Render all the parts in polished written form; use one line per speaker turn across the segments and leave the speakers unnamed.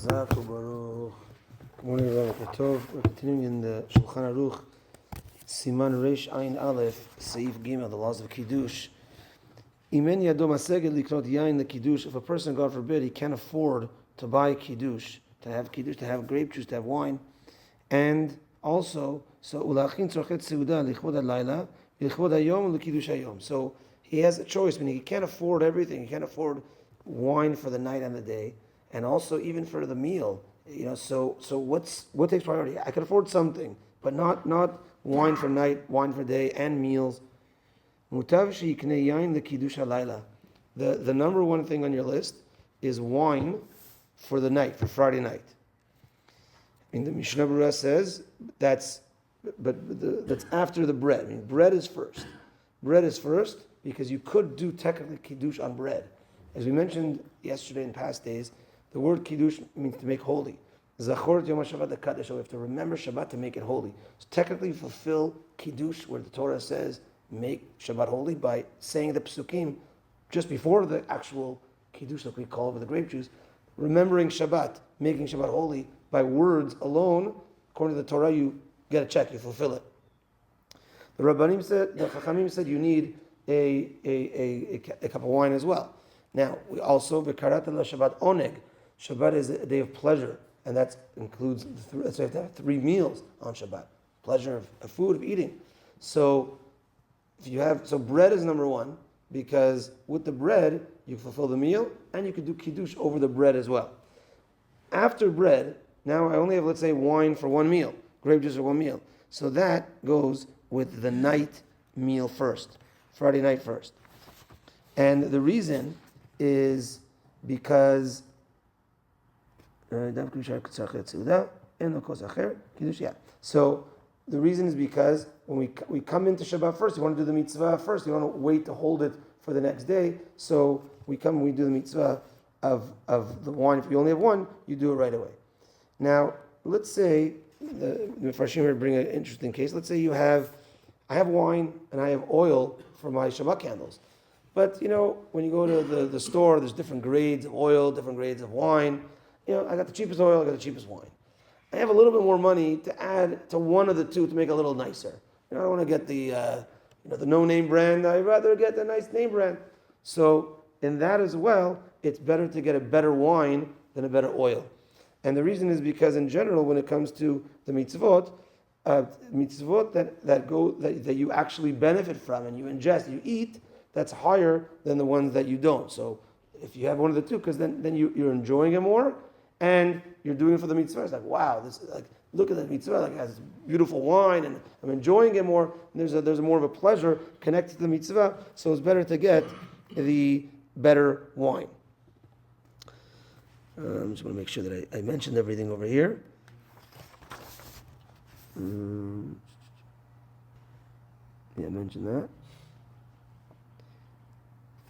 Chazak u'baruch. Good morning, Rabbi Tov. We're continuing in the Shulchan Aruch, Siman Reish Ayin Aleph, Seif Gimel, the laws of Kiddush. Imen yado maseged liknot yain lekiddush. If a person, God forbid, he can't afford to buy Kiddush, to have grape juice, to have wine, and also, so ulachin tzorchet seuda lichvod halayla, lichvod hayom lekiddush hayom. So he has a choice, meaning he can't afford everything. He can't afford wine for the night and the day, and also even for the meal. So what takes priority? I can afford something, but not wine for night, wine for day, and meals. Mutav sheiknei yain lekiddush halayla. The number one thing on your list is wine for the night, for Friday night. And the Mishnah Berurah says that's after the bread. I mean, bread is first. Bread is first because you could do technically kiddush on bread. As we mentioned yesterday in past days, the word kiddush means to make holy. Zachor Yom HaShabbat HaKadosh. We have to remember Shabbat to make it holy. So technically fulfill kiddush where the Torah says make Shabbat holy by saying the psukim just before the actual kiddush that we call over the grape juice. Remembering Shabbat, making Shabbat holy by words alone, according to the Torah, you get a check, you fulfill it. The Chachamim said you need a cup of wine as well. Now, we also, V'karat la Shabbat oneg. Shabbat is a day of pleasure, and that includes, so you have to have 3 meals on Shabbat. Pleasure of food, of eating. So, bread is number one, because with the bread, you fulfill the meal, and you can do kiddush over the bread as well. After bread, now I only have, let's say, wine for one meal, grape juice for one meal. So that goes with the night meal first, Friday night first. And the reason is because so the reason is because when we come into Shabbat first, you want to do the mitzvah first. You want to wait to hold it for the next day. So we come and we do the mitzvah of the wine. If you only have one, you do it right away. Now, let's say the Mefarshim here bring an interesting case. Let's say I have wine and I have oil for my Shabbat candles. But, when you go to the store, there's different grades of oil, different grades of wine. I got the cheapest oil, I got the cheapest wine. I have a little bit more money to add to one of the two to make it a little nicer. I don't want to get the no-name brand. I'd rather get the nice name brand. So, in that as well, it's better to get a better wine than a better oil. And the reason is because, in general, when it comes to the mitzvot that you actually benefit from and you ingest, you eat, that's higher than the ones that you don't. So if you have one of the two, because then you're enjoying it more, and you're doing it for the mitzvah. It's like, wow, this is like, look at the mitzvah, like it has beautiful wine, and I'm enjoying it more. And there's more of a pleasure connected to the mitzvah. So it's better to get the better wine. I'm just going to make sure that I mentioned everything over here. I mentioned that.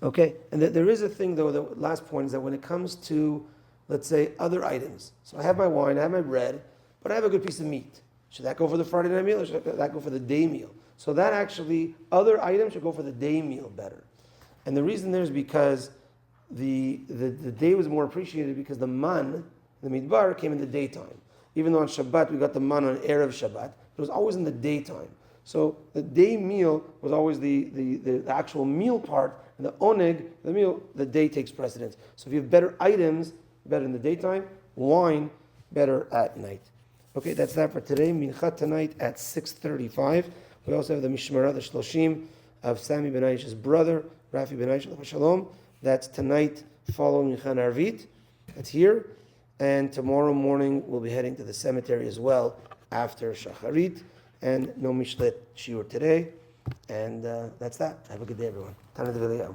Okay, and there is a thing though, the last point is that when it comes to, let's say, other items. So I have my wine, I have my bread, but I have a good piece of meat. Should that go for the Friday night meal or should that go for the day meal? So that actually, other items should go for the day meal better. And the reason there is because the day was more appreciated because the man, the midbar, came in the daytime. Even though on Shabbat we got the man on Erev Shabbat, it was always in the daytime. So the day meal was always the actual meal part, and the oneg, the meal, the day takes precedence. So if you have better items, better in the daytime, wine, better at night. Okay, that's that for today. Mincha tonight at 6:35. We also have the Mishmarah, the Shloshim of Sami Ben Aish's brother, Rafi Ben Aish, Shalom. That's tonight following Mincha Arvit. That's here. And tomorrow morning we'll be heading to the cemetery as well after Shacharit. And no Mishlet Shiur today. And that's that. Have a good day, everyone. Tana Deviliyahu.